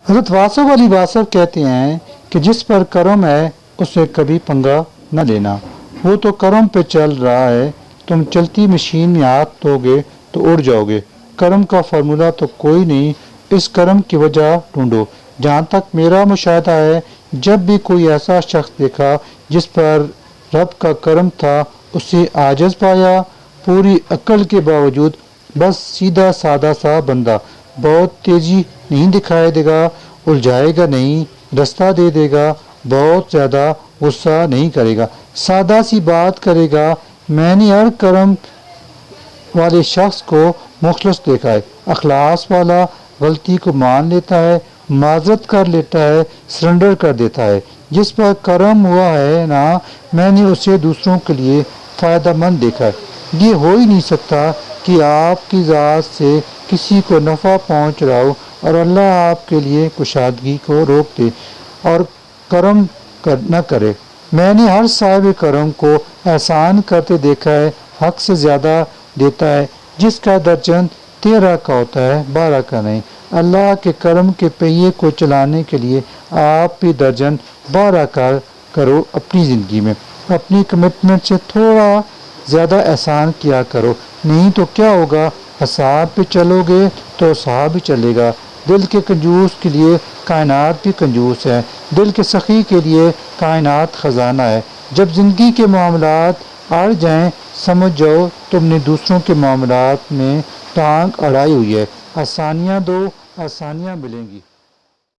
حضرت واصف علی واصف کہتے ہیں کہ جس پر کرم ہے اسے کبھی پنگا نہ لینا، وہ تو کرم پہ چل رہا ہے، تم چلتی مشین میں ہاتھ دو گے تو اڑ جاؤ گے۔ کرم کا فارمولہ تو کوئی نہیں، اس کرم کی وجہ ڈھونڈو۔ جہاں تک میرا مشاہدہ ہے، جب بھی کوئی ایسا شخص دیکھا جس پر رب کا کرم تھا، اسے عاجز پایا، پوری عقل کے باوجود بس سیدھا سادہ سا بندہ، بہت تیزی نہیں دکھائے دے گا، الجھائے گا نہیں، رستہ دے دے گا، بہت زیادہ غصہ نہیں کرے گا، سادہ سی بات کرے گا۔ میں نے ہر کرم والے شخص کو مخلص دیکھا ہے، اخلاص والا، غلطی کو مان لیتا ہے، معذرت کر لیتا ہے، سرنڈر کر دیتا ہے۔ جس پر کرم ہوا ہے نا، میں نے اسے دوسروں کے لیے فائدہ مند دیکھا ہے۔ یہ ہو ہی نہیں سکتا کہ آپ کی ذات سے کسی کو نفع پہنچ رہا ہو اور اللہ آپ کے لیے کشادگی کو روک دے اور کرم نہ کرے۔ میں نے ہر صاحب کرم کو احسان کرتے دیکھا ہے، حق سے زیادہ دیتا ہے، جس کا درجن 13 کا ہوتا ہے، 12 کا نہیں۔ اللہ کے کرم کے پہیے کو چلانے کے لیے آپ بھی درجن 12 کا کرو اپنی زندگی میں، اپنی کمٹمنٹ سے تھوڑا زیادہ احسان کیا کرو، نہیں تو کیا ہوگا، حساب پہ چلو گے تو حساب بھی چلے گا۔ دل کے کنجوس کے لیے کائنات بھی کنجوس ہے، دل کے سخی کے لیے کائنات خزانہ ہے۔ جب زندگی کے معاملات اڑ جائیں، سمجھ جاؤ تم نے دوسروں کے معاملات میں ٹانگ اڑائی ہوئی ہے۔ آسانیاں دو، آسانیاں ملیں گی۔